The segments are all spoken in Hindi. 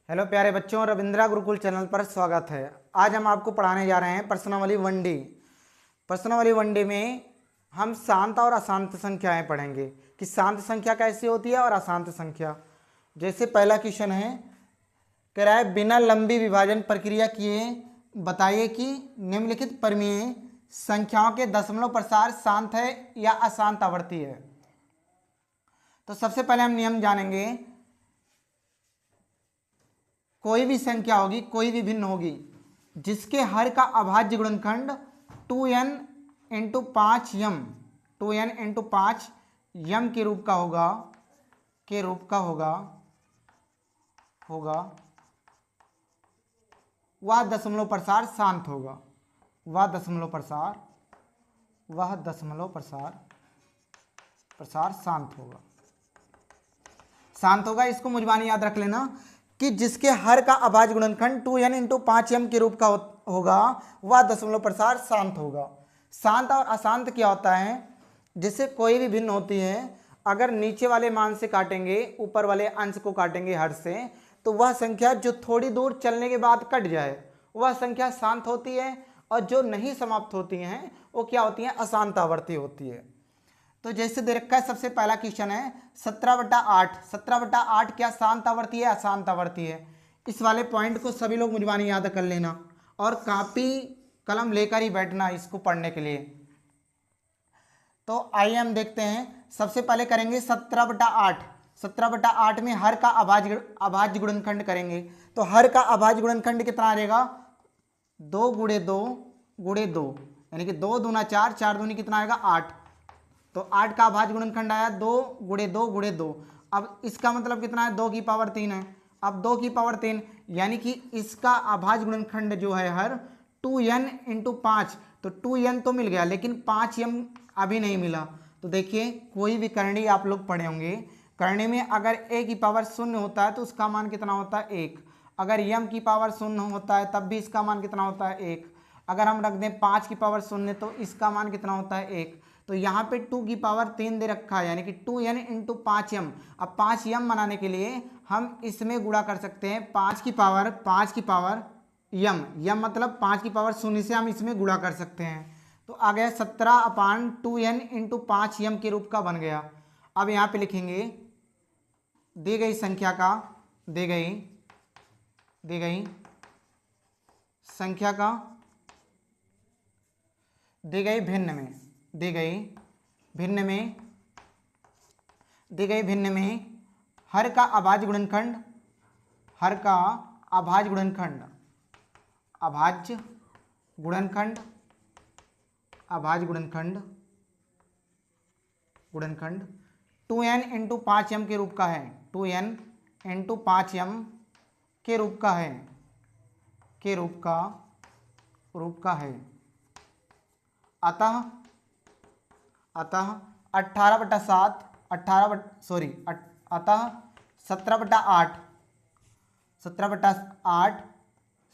हेलो प्यारे बच्चों, रविंद्रा गुरुकुल चैनल पर स्वागत है। आज हम आपको पढ़ाने जा रहे हैं प्रश्नावली 1D। प्रश्नावली 1D में हम शांत और अशांत संख्याएं पढ़ेंगे कि शांत संख्या कैसी होती है और अशांत संख्या। जैसे पहला क्वेश्चन है, कह रहा है बिना लंबी विभाजन प्रक्रिया किए बताइए कि निम्नलिखित परिमेय संख्याओं के दशमलव प्रसार शांत है या अशांत आवर्ती है। तो सबसे पहले हम नियम जानेंगे। कोई भी संख्या होगी, कोई भी भिन्न होगी, जिसके हर का अभाज्य गुणनखंड 2n into 5m 2n into 5m के रूप का होगा वह दशमलव प्रसार शांत होगा। वह दशमलव प्रसार शांत होगा। इसको मुझबानी याद रख लेना कि जिसके हर का अभाज्य गुणनखंड 2n इंटू 5m के रूप का होगा वह दशमलव प्रसार शांत होगा। शांत और अशांत क्या होता है? जिससे कोई भी भिन्न होती है, अगर नीचे वाले मान से काटेंगे, ऊपर वाले अंश को काटेंगे हर से, तो वह संख्या जो थोड़ी दूर चलने के बाद कट जाए वह संख्या शांत होती है, और जो नहीं समाप्त होती हैं वो क्या होती हैं? अशांत आवर्ती होती है। तो जैसे दे रखा है, सबसे पहला क्वेश्चन है 17/8। 17/8 क्या शांत आवर्ती है, अशांत आवर्ती है? इस वाले पॉइंट को सभी लोग मुझबानी याद कर लेना और कापी कलम लेकर ही बैठना इसको पढ़ने के लिए। तो आइए हम देखते हैं। सबसे पहले करेंगे 17/8। 17/8 में हर का अभाज्य गुणनखंड करेंगे। तो हर का अभाज्य गुणनखंड कितना आ जाएगा? 2 गुणे 2 गुणे 2, यानी कि 2 दूना 4, 4 दूनी कितना आएगा? 8। तो 8 का अभाज्य गुणनखंड आया 2 गुणे 2 गुणे 2। अब इसका मतलब कितना है? 2 की पावर 3 है। अब 2 की पावर 3 यानी कि इसका अभाज्य गुणनखंड जो है हर 2n इंटू 5। तो 2n तो मिल गया, लेकिन 5m अभी नहीं मिला। तो देखिए, कोई भी करणी आप लोग पढ़े होंगे, करणी में अगर a की पावर 0 होता है तो उसका मान कितना होता है? 1। अगर m की पावर 0 होता है तब भी इसका मान कितना होता है? 1। अगर हम रख दें 5 की पावर 0 तो इसका मान कितना होता है? 1। तो यहाँ पे 2 की पावर 3 दे रखा है, यानी कि 2n इंटू 5m। अब 5m बनाने के लिए हम इसमें गुणा कर सकते हैं 5 की पावर m मतलब 5 की पावर 0 से हम इसमें गुणा कर सकते हैं। तो आ गया 17/2n इंटू 5m के रूप का बन गया। अब यहाँ पे लिखेंगे दी गई संख्या का दी गई भिन्न में हर का अभाज्य गुणनखंड 2n इंटू 5m के रूप का है। 2n इंटू 5m के रूप का है अतः 17/8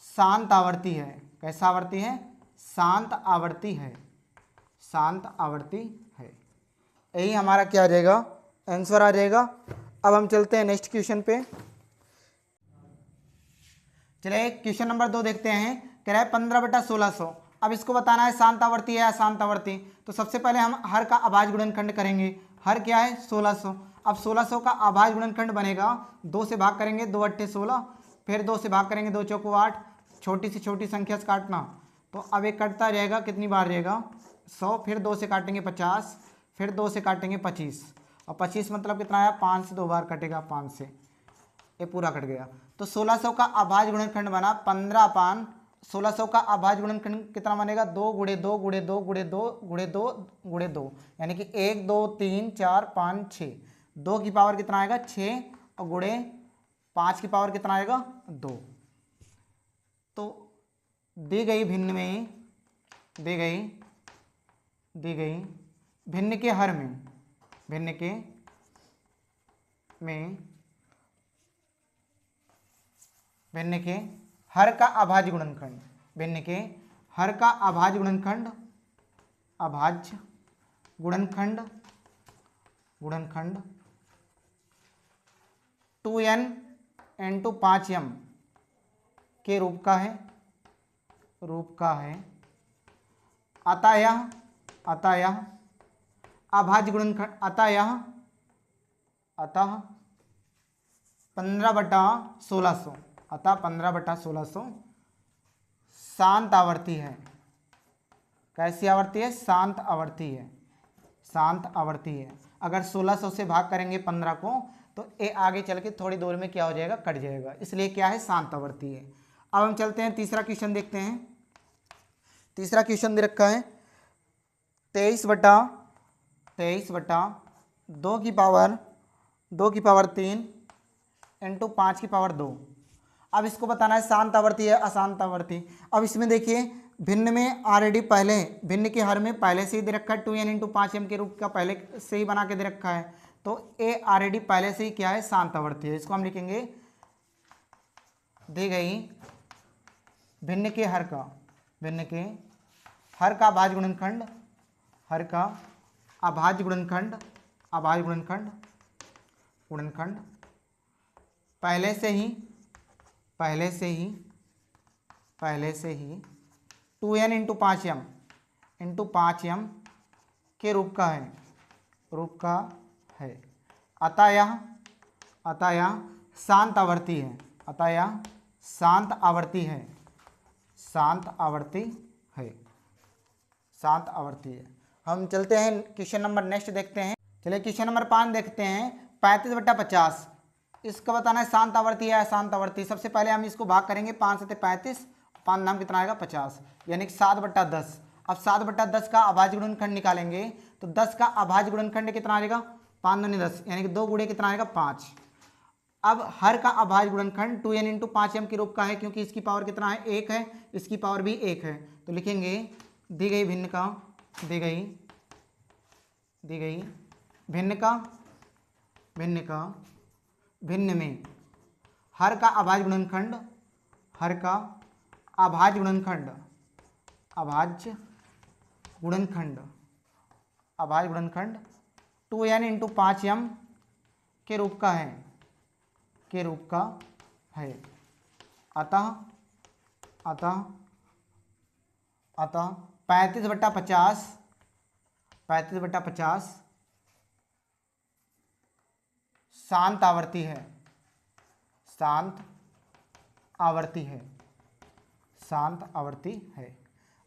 शांत आवर्ती है। कैसा आवर्ती है? शांत आवर्ती है। यही हमारा क्या आ जाएगा? आंसर आ जाएगा। अब हम चलते हैं नेक्स्ट क्वेश्चन पे। चलिए क्वेश्चन नंबर 2 देखते हैं। कह रहा है 15/1600। अब इसको बताना है शांत आवर्ती है अशांत आवर्ती। तो सबसे पहले हम हर का अभाज्य गुणनखंड करेंगे। हर क्या है? 1600। अब 1600 का अभाज्य गुणनखंड बनेगा, 2 से भाग करेंगे, 2 8 16, फिर 2 से भाग करेंगे, 2 चौको 8, छोटी से छोटी संख्या से काटना। तो अब एक कटता रहेगा, कितनी बार रहेगा? 100, फिर 2 से काटेंगे 50, फिर 2 से काटेंगे 25, और 25 मतलब कितना आया? 5 से 2 बार कटेगा, 5 से ये पूरा कट गया। तो 1600 का अभाज्य गुणनखंड बना 15/1600 का अभाज्य गुणनखंड कितना बनेगा? 2 गुणे 2 गुणे 2 गुणे 2 गुणे 2 गुणे 2, यानी कि 1 2 3 4 5 6। 2 की पावर कितना आएगा? 6, और गुणे 5 की पावर कितना आएगा? 2। तो दी गई भिन्न के हर भिन्न के हर का अभाज्य गुणनखंड 2n इंटू 5m के रूप का है, अतः यह अभाज्य गुणनखंड, अतः 15/1600, अतः 15/1600 शांत आवर्ती है। कैसी आवर्ती है? शांत आवर्ती है, शांत आवर्ती है। अगर 1600 से भाग करेंगे 15 को तो ये आगे चल के थोड़ी दूर में क्या हो जाएगा? कट जाएगा, इसलिए क्या है? शांत आवर्ती है। अब हम चलते हैं तीसरा क्वेश्चन देखते हैं। तीसरा क्वेश्चन दे रखा है 23/2 की पावर 3 इंटू 5 की पावर 2। अब इसको बताना है शांत आवर्ती है अशांत आवर्ती। अब इसमें देखिए भिन्न में ऑलरेडी पहले भिन्न के हर में पहले से ही दे रखा है 2n इंटू 5m के रूप का पहले से ही बना के दे रखा है, तो ए ऑलरेडी पहले से ही क्या है? शांत आवर्ती है। इसको हम लिखेंगे दी गई भिन्न के हर का अभाज्य गुणनखंड, अभाज्य गुणनखंड पहले से ही 2n इंटू 5m के रूप का है, अतः यह शांत आवर्ती है, शांत आवर्ती है। हम चलते हैं क्वेश्चन नंबर नेक्स्ट देखते हैं। चलिए क्वेश्चन नंबर 5 देखते हैं। 35/50 इसका बताना है शांत आवर्ती है अशांत आवर्ती। सबसे पहले हम इसको भाग करेंगे 5 से 35, 5 नाम कितना आएगा? 50, यानी कि 7/10। अब 7/10 का अभाज्य गुणनखंड निकालेंगे तो 10 का अभाज्य गुणनखंड कितना आएगा? 5 दूनी 10, यानी कि 2 गुणे कितना आएगा? 5। अब हर का अभाज्य गुणनखंड 2n इंटू 5m के रूप का है, क्योंकि इसकी पावर कितना है? 1 है, इसकी पावर भी 1 है, तो लिखेंगे दी गई भिन्न में हर का अभाज्य गुणनखंड 2n इंटू 5m के रूप का है, अतः 35/50 शांत आवर्ती है।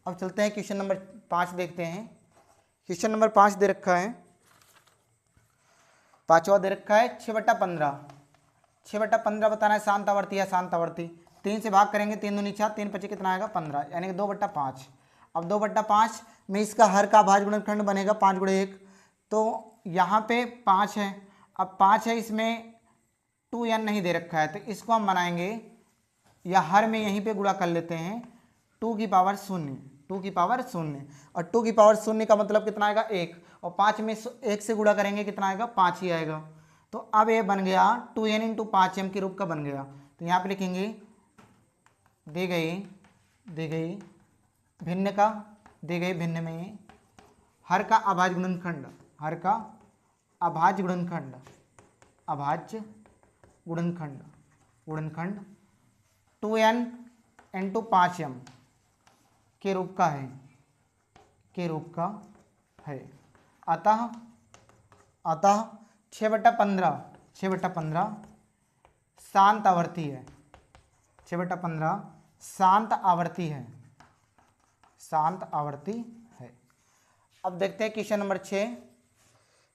अब चलते हैं क्वेश्चन नंबर 5 देखते हैं। क्वेश्चन नंबर 5 दे रखा है, पांचवा दे रखा है 6/15। 6/15 बताना है शांत आवर्ती है अशांत आवर्ती। 3 से भाग करेंगे, 3 दूनी 6, 3 पचे कितना आएगा? 15, यानी कि 2/5। अब 2/5 में इसका हर का अभाज्य गुणनखंड बनेगा 5 गुणे 1, तो यहाँ पे 5 है। अब 5 है, इसमें 2n नहीं दे रखा है, तो इसको हम बनाएंगे या हर में यहीं पे गुणा कर लेते हैं 2 की पावर 0, और 2 की पावर 0 का मतलब कितना आएगा? 1, और 5 में 1 से गुणा करेंगे कितना आएगा? 5 ही आएगा। तो अब ये बन गया 2n इंटू 5m के रूप का बन गया। तो यहाँ पे लिखेंगे दी गई भिन्न में हर का अभाज्य गुणनखंड 2n इंटू 5m के रूप का है, अतः 6/15 शांत आवर्ती है। 6/15 शांत आवर्ती है। अब देखते हैं क्वेश्चन नंबर 6।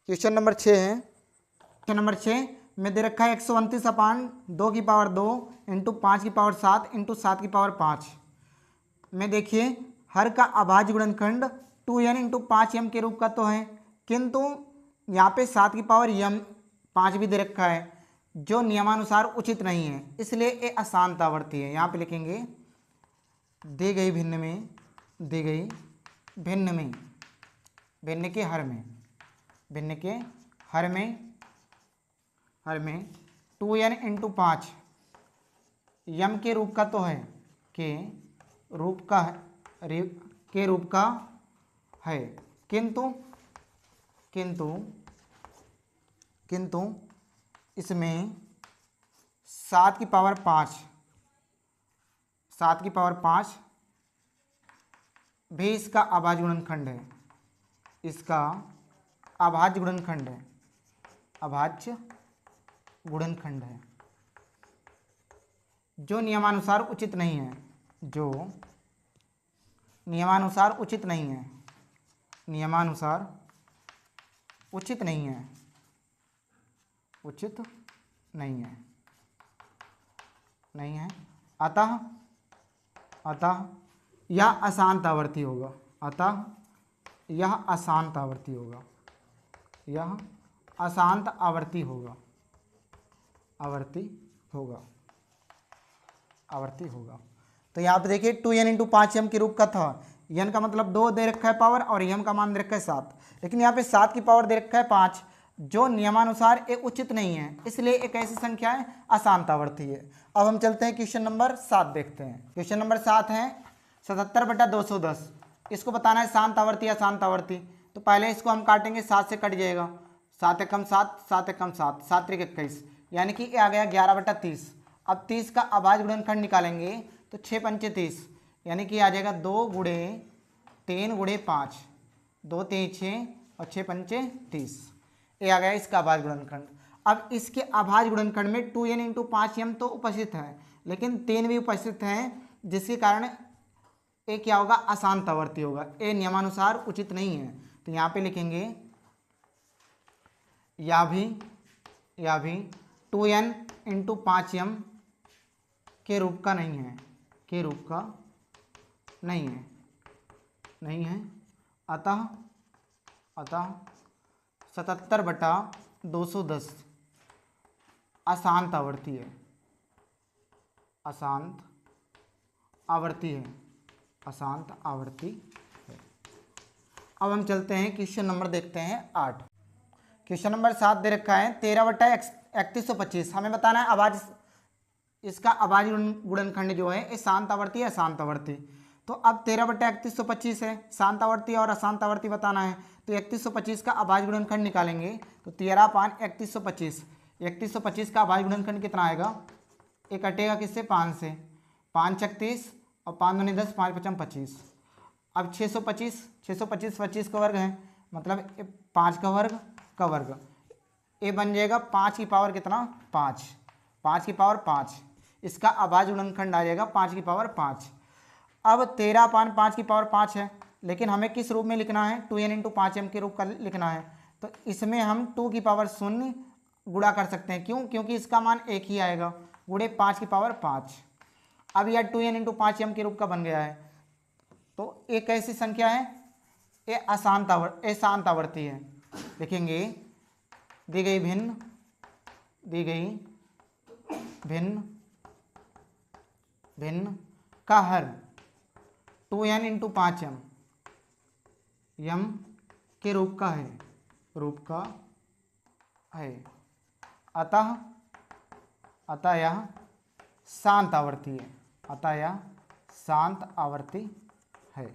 क्वेश्चन नंबर 6 है, क्वेश्चन नंबर 6 में दे रखा है 129/2 की पावर 2 इंटू 5 की पावर 7 इंटू 7 की पावर 5 में देखिए हर का अभाज्य गुणनखंड 2n इंटू 5m के रूप का तो है, किंतु यहाँ पे 7 की पावर m 5 भी दे रखा है, जो नियमानुसार उचित नहीं है, इसलिए ये अशांत आवर्ती है। यहाँ पे लिखेंगे दी गई भिन्न में भिन्न के हर में 2n इंटू 5 यम के रूप का तो है, के रूप का है, किंतु इसमें 7 की पावर 5, 7 की पावर 5 भी इसका अभाज्य गुणनखंड है, इसका अभाज्य गुणनखंड है, अभाज्य गुणनखंड है, जो नियमानुसार उचित नहीं है, जो नियमानुसार उचित नहीं है, नियमानुसार उचित नहीं है, उचित नहीं है, नहीं है। अतः अतः यह अशांत आवर्ती होगा, अतः यह अशांत आवर्ती होगा, यह अशांत आवर्ती होगा, आवर्ती होगा, आवर्ती होगा। तो यहाँ पे देखिए 2n इंटू 5m के रूप का था, n का मतलब 2 दे रखा है पावर और m का मान दे रखा है 7, लेकिन यहाँ पे 7 की पावर दे रखा है 5, जो नियमानुसार एक उचित नहीं है, इसलिए एक ऐसी संख्या है अशांत आवर्ती है। अब हम चलते हैं क्वेश्चन नंबर 7 देखते हैं। क्वेश्चन नंबर 7 है 77/210, इसको बताना है शांत आवर्ती या अशांत आवर्ती। तो पहले इसको हम काटेंगे, 7 से कट जाएगा, 7 एकम 7, 7 एकम 7, 7 त्रिक 21, यानी कि ये आ गया 11/30। अब 30 का अभाज्य गुणनखंड निकालेंगे तो 6 पंचे 30, यानी कि आ जाएगा 2 गुणे 3 गुणे 5, 2 3 6 और 6 पंचे 30, ये आ गया इसका अभाज्य गुणनखंड। अब इसके अभाज्य गुणनखंड में 2n इंटू 5m तो उपस्थित है, लेकिन 3 भी उपस्थित है, जिसके कारण ये क्या होगा, अशांत आवर्ती होगा, ये नियमानुसार उचित नहीं है। तो यहाँ पे लिखेंगे या भी 2n इंटू 5m के रूप का नहीं है, के रूप का नहीं है, नहीं है। अतः 77/210 अशांत आवर्ती है, अशांत आवर्ती है, अशांत आवर्ती है। अब हम चलते हैं क्वेश्चन नंबर देखते हैं 8। क्वेश्चन नंबर 7 दे रखा है 13/3125, हमें बताना है अभाज्य, इसका अभाज्य गुणनखंड जो है ये शांत आवर्ती है अशांत आवर्ती। तो अब 13/3125 है, शांत आवर्ती और अशांत आवर्ती बताना है, तो 3125 का अभाज्य गुणनखंड निकालेंगे तो 13 पान 3125, 3125 का अभाज्य गुणनखंड कितना आएगा, ये कटेगा किससे, 5 से, 5 36 और 5 दूनी 10, 5 पचम 25। अब 625, 25 का वर्ग है, मतलब 5 का वर्ग, ये बन जाएगा 5 की पावर कितना, 5, 5 की पावर 5, इसका अभाज्य गुणनखंड आ जाएगा 5 की पावर 5। अब 13 पान 5 की पावर 5 है, लेकिन हमें किस रूप में लिखना है, 2n इंटू 5m के रूप का लिखना है। तो इसमें हम 2 की पावर 0 गुणा कर सकते हैं, क्यों, क्योंकि इसका मान 1 ही आएगा, गुणे 5 की पावर 5। अब यह 2n इंटू 5m के रूप का बन गया है। तो एक ऐसी संख्या है, ये अशांत आवर्ती है। लिखेंगे दी गई भिन्न का हर 2n इंटू 5m m के रूप का है, अतः यह शांत आवर्ती है, अतः यह शांत आवर्ती है।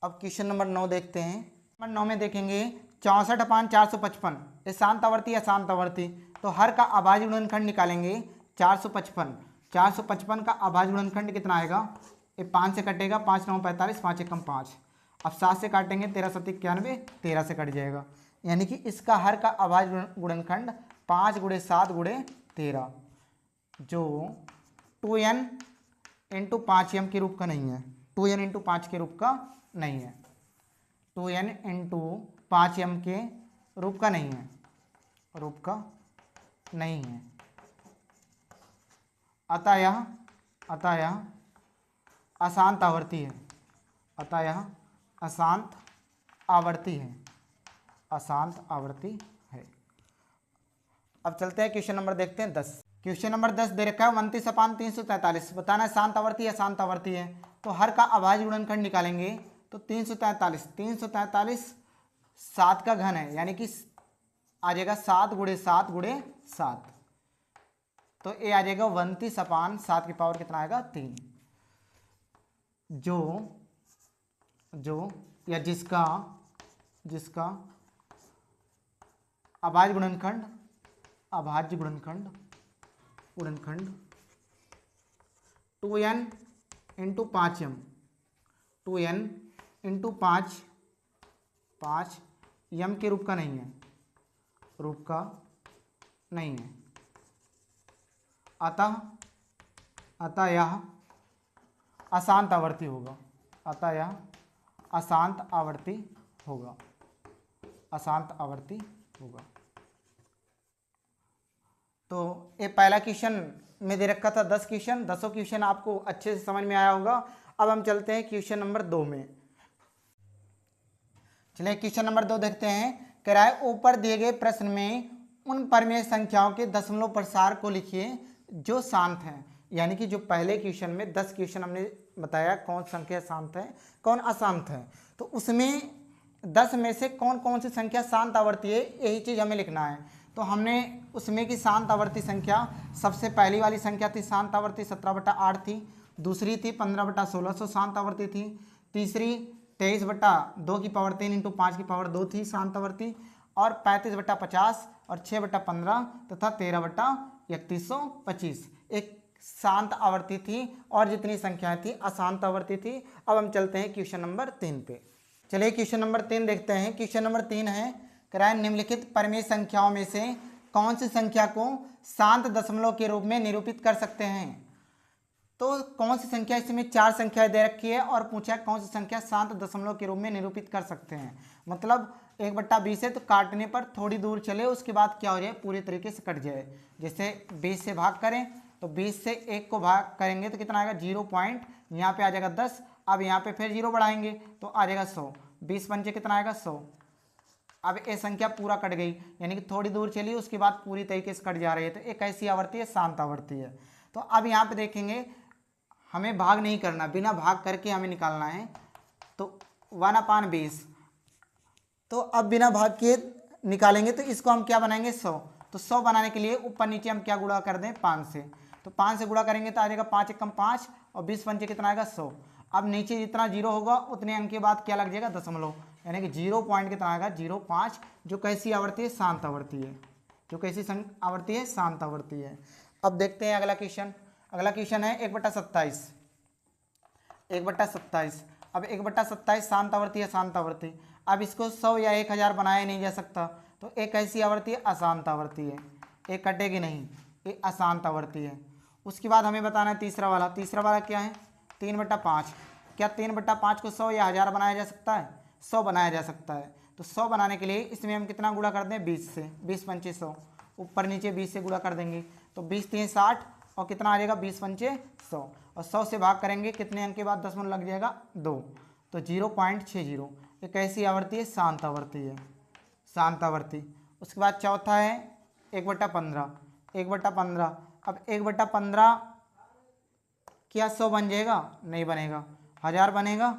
अब क्वेश्चन नंबर 9 देखते हैं। नंबर 9 में देखेंगे 64/455, ये शांत आवर्ती या अशांत आवर्ती। तो हर का अभाज्य गुणनखंड निकालेंगे, 455 का अभाज्य गुणनखंड कितना आएगा, ये 5 से कटेगा, 5 9 45, 5 एकम 5। अब 7 से काटेंगे, 13 7 91, 13 से कट जाएगा, यानी कि इसका हर का अभाज्य गुणनखंड 5 गुणे 7 गुणे 13, जो 2n इंटू 5m के रूप का नहीं है, 2n इंटू 5 के रूप का नहीं है, 2n इंटू 5m के रूप का नहीं है, रूप का नहीं है। अतः यह अशांत आवर्ती है, अतः यह अशांत आवर्ती है, अशांत आवर्ती है। अब चलते हैं क्वेश्चन नंबर देखते हैं 10। क्वेश्चन नंबर 10 दे रखा है 29/343, बताना है शांत आवर्ती या अशांत आवर्ती है। तो हर का अभाज्य गुणनखंड निकालेंगे, तो 343 7 का घन है, यानी कि आ जाएगा 7 गुणे 7 गुणे 7, तो ये आ जाएगा 29/7 की पावर कितना आएगा, 3, जो या जिसका अभाज्य गुणनखंड गुणनखंड 2n into 5m, 2n into 5 यम के रूप का नहीं है, रूप का नहीं है। अतः यह अशांत आवर्ती होगा, अतः यह अशांत आवर्ती होगा, अशांत आवर्ती होगा। तो ये पहला क्वेश्चन में दे रखा था 10 क्वेश्चन, 10 क्वेश्चन आपको अच्छे से समझ में आया होगा। अब हम चलते हैं क्वेश्चन नंबर 2 में। चलिए क्वेश्चन नंबर 2 देखते हैं। कह रहा है ऊपर दिए गए प्रश्न में उन परमेय संख्याओं के दशमलव प्रसार को लिखिए जो शांत हैं। यानी कि जो पहले क्वेश्चन में 10 क्वेश्चन हमने बताया कौन संख्या शांत है कौन अशांत है, तो उसमें 10 में से कौन कौन सी संख्या शांत आवर्ती है यही चीज़ हमें लिखना है। तो हमने उसमें की शांत आवर्ती संख्या, सबसे पहली वाली संख्या थी शांत आवर्ती 17/8 थी, दूसरी थी 15/1600 शांत आवर्ती थी, तीसरी 23/2 की पावर 3 इंटू 5 की पावर 2 थी शांत आवर्ती, और 35/50 और 6/15 तथा 13/3125 एक शांत आवर्ती थी, और जितनी संख्याएं थी अशांत आवर्ती थी। अब हम चलते हैं क्वेश्चन नंबर 3 पे। चलिए क्वेश्चन नंबर 3 देखते हैं। क्वेश्चन नंबर 3 है कराए निम्नलिखित परमेय संख्याओं में से कौन सी संख्या को शांत दशमलव के रूप में निरूपित कर सकते हैं। तो कौन सी संख्या, इसमें 4 संख्याएं दे रखी है और पूछा कौन सी संख्या शांत दशमलव के रूप में निरूपित कर सकते हैं। मतलब 1/20 है तो काटने पर थोड़ी दूर चले उसके बाद क्या हो जाए पूरी तरीके से कट जाए। जैसे 20 से भाग करें तो 20 से 1 को भाग करेंगे तो कितना आएगा 0 पॉइंट, यहाँ पे आ जाएगा 10। अब यहाँ पे फिर 0 बढ़ाएंगे तो आ जाएगा 100, 20 पंचे कितना आएगा 100। अब ये संख्या पूरा कट गई, यानी कि थोड़ी दूर चली उसके बाद पूरी तरीके से कट जा रही है, तो एक ऐसी आवर्ती है शांत आवर्ती है। तो अब यहाँ पे देखेंगे हमें भाग नहीं करना, बिना भाग करके हमें निकालना है। तो 1/20, तो अब बिना भाग के निकालेंगे तो इसको हम क्या बनाएंगे 100। तो 100 बनाने के लिए ऊपर नीचे हम क्या गुणा कर दें 5 से, तो 5 से गुणा करेंगे तो आ जाएगा 5 एकम 5 और 20 पंचे कितना आएगा 100। अब नीचे जितना 0 होगा उतने अंक के बाद क्या लग जाएगा दशमलव, यानी कि 0 पॉइंट कितना आएगा 0.5, जो कैसी आवर्ती है शांत आवर्ती है, जो कैसी आवर्ती है शांत आवर्ती है। अब देखते हैं अगला क्वेश्चन। अगला क्वेश्चन है 1/27, 1/27। अब 1/27 शांत आवर्ती है शांत आवर्ती। अब इसको 100 या 1000 बनाया नहीं जा सकता, तो एक ऐसी आवर्ती है अशांत आवर्ती है, एक कटेगी नहीं, ये अशांत आवर्ती है। उसके बाद हमें बताना है तीसरा वाला। तीसरा वाला क्या है 3/5। क्या 3/5 को 100 या 1000 बनाया जा सकता है, 100 बनाया जा सकता है। तो 100 बनाने के लिए इसमें हम कितना गुणा कर दें 20 से, 20 पंचे 100, ऊपर नीचे 20 से गुणा कर देंगे तो 20 3 60 और कितना आ जाएगा 20 पंचे 100, और 100 से भाग करेंगे कितने अंक के बाद दशमलव लग जाएगा 2, तो 0.60। एक ऐसी आवर्ती है शांत आवर्ती है, शांत आवर्ती। उसके बाद चौथा है 1/15, 1/15। अब 1/15 क्या 100 बन जाएगा, नहीं बनेगा, 1000 बनेगा,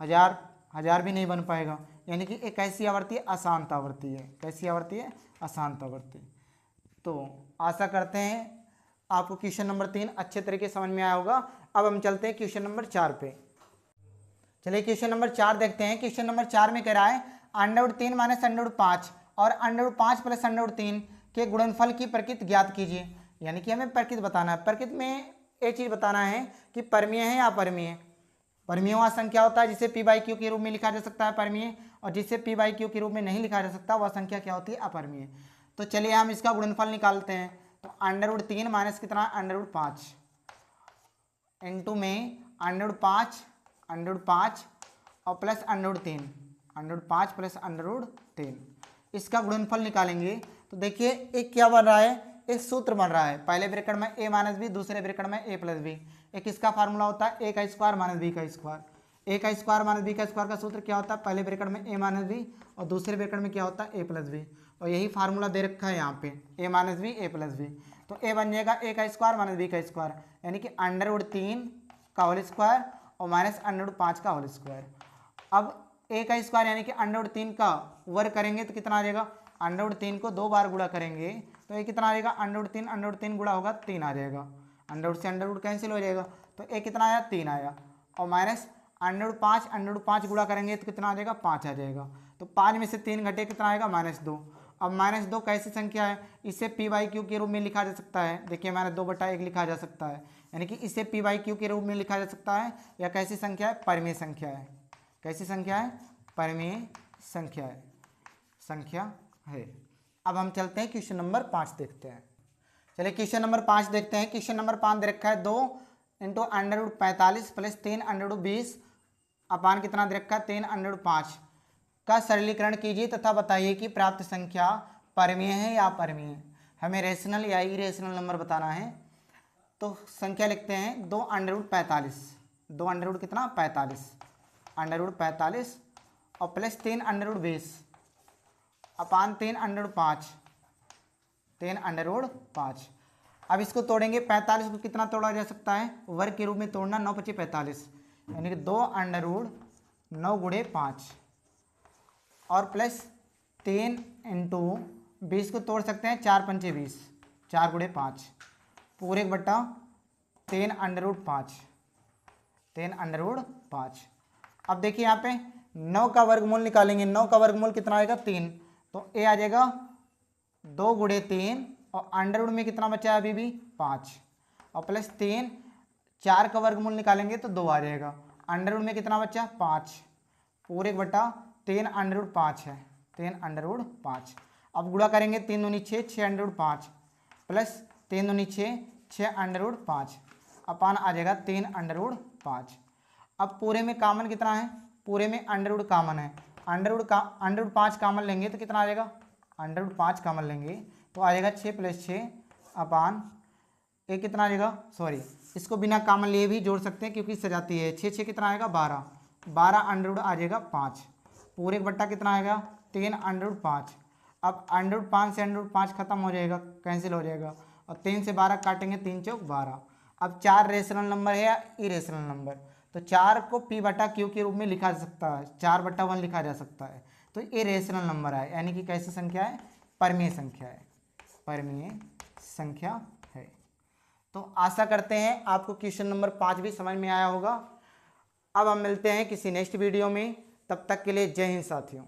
1000 भी नहीं बन पाएगा, यानी कि एक ऐसी आवर्ती है अशांत आवर्ती है। कैसी आवर्ती है अशांत आवर्ती। तो आशा करते हैं आपको क्वेश्चन नंबर 3 अच्छे तरीके से समझ में आया होगा। अब हम चलते हैं क्वेश्चन नंबर 4 पे। चलिए क्वेश्चन नंबर 4 देखते हैं। क्वेश्चन नंबर 4 में कह रहा है √3 माइनस √5 और √5 प्लस √3 के गुणनफल की प्रकृति ज्ञात कीजिए। यानी कि हमें प्रकृति बताना है। प्रकृति में एक चीज़ बताना है कि परमीय है या अपरमीय। परमीय वह संख्या होता है जिसे p/q के रूप में लिखा जा सकता है परमीय, और जिसे p/q के रूप में नहीं लिखा जा सकता वह संख्या क्या होती है अपरमीय। तो चलिए हम इसका गुणनफल निकालते हैं। तो √3 माइनस कितना √5 इंटू में √5 और प्लस √3, √5 प्लस √3, इसका गुणनफल निकालेंगे। तो देखिए एक क्या बन रहा है, एक सूत्र बन रहा है। पहले ब्रैकेट में a माइनस बी, दूसरे ब्रैकेट में a प्लस बी। एक इसका फार्मूला होता है a का स्क्वायर माइनस b का स्क्वायर। a का स्क्वायर माइनस b का स्क्वायर का सूत्र क्या होता है, पहले ब्रैकेट में a माइनस बी और दूसरे ब्रैकेट में क्या होता है a प्लस बी, और यही फार्मूला दे रखा है यहाँ पे a minus b a plus b. तो a बन जाएगा a का स्क्वायर माइनस b का स्क्वायर, यानी कि √3 का होल स्क्वायर और माइनस √5 का होल स्क्वायर। अब a का स्क्वायर यानी कि √3 का वर्ग करेंगे तो कितना आ जाएगा, √3 को 2 बार गुणा करेंगे तो ये कितना आ जाएगा, √3 गुणा होगा 3 आ जाएगा, अंडर से अंडर कैंसिल हो जाएगा, तो a कितना आया 3 आया, और माइनस √5 गुणा करेंगे तो कितना आ जाएगा 5 आ जाएगा। तो 5 में से 3 घटे कितना आएगा -2। अब -2 कैसी संख्या है, इसे p/q के रूप में लिखा जा सकता है। देखिए -2/1 लिखा जा सकता है, यानी कि इसे p/q के रूप में लिखा जा सकता है। या कैसी संख्या है, परिमेय संख्या है। कैसी संख्या है, परिमेय संख्या है। अब हम चलते हैं क्वेश्चन नंबर 5 देखते हैं। चलिए क्वेश्चन नंबर 5 देखते हैं। क्वेश्चन नंबर 5 दे रखा है 2 × √45 + 3 √20 अपान कितना दे रखा है 3 √5 का सरलीकरण कीजिए तथा बताइए कि प्राप्त संख्या परिमेय है या अपरिमेय है। हमें रेशनल या इरेशनल नंबर बताना है। तो संख्या लिखते हैं 2 √45, 2 √ कितना 45, √45 और प्लस 3 √20 अपान 3 √5, 3 √5। अब इसको तोड़ेंगे, 45 को कितना तोड़ा जा सकता है, वर्ग के रूप में तोड़ना, 9 × 5 = 45, यानी कि 2 √9 × 5 और प्लस 3 × 20 को तोड़ सकते हैं, 4 × 5 = 20, 4 × 5 पूरे बटा 3 √5, 3 √5। अब देखिए यहाँ पे 9 का वर्गमूल निकालेंगे, 9 का वर्गमूल कितना आएगा 3, तो ए आ जाएगा 2 × 3 और अंडर में कितना बचा है अभी भी 5 और प्लस 3, 4 का वर्गमूल निकालेंगे तो 2 आ जाएगा, अंडर में कितना बचा 5 पूरे बटा 3 √5 है, 3 √5। अब गुणा करेंगे 3 दूनी 6, 6 √5 प्लस 3 दूनी 6, 6 √5 अपान आ जाएगा 3 √5। अब पूरे में कामन कितना है, पूरे में अंडर कॉमन है, अंडर 5 कामन लेंगे तो कितना आ जाएगा, अंडर 5 कामन लेंगे तो आ जाएगा 6 + 6 अपान ये कितना आ जाएगा, सॉरी इसको बिना कामन लिए भी जोड़ सकते हैं क्योंकि सजाती है, 6 6 कितना आएगा 12, 12 अंडर आ जाएगा 5 पूरे बट्टा कितना आएगा 3 √5। अब अंडर 5 से अंडर 5 खत्म हो जाएगा, कैंसिल हो जाएगा और 3 से 12 काटेंगे, 3 × 4 = 12। अब 4 रेशनल नंबर है या इरेशनल नंबर, तो 4 को p/q के रूप में लिखा जा सकता है, 4/1 लिखा जा सकता है, तो ये रेशनल नंबर है, यानी कि कैसी संख्या है, परिमेय संख्या है, परिमेय संख्या है। तो आशा करते हैं आपको क्वेश्चन नंबर 5 भी समझ में आया होगा। अब हम मिलते हैं किसी नेक्स्ट वीडियो में, तब तक के लिए जय हिंद साथियों।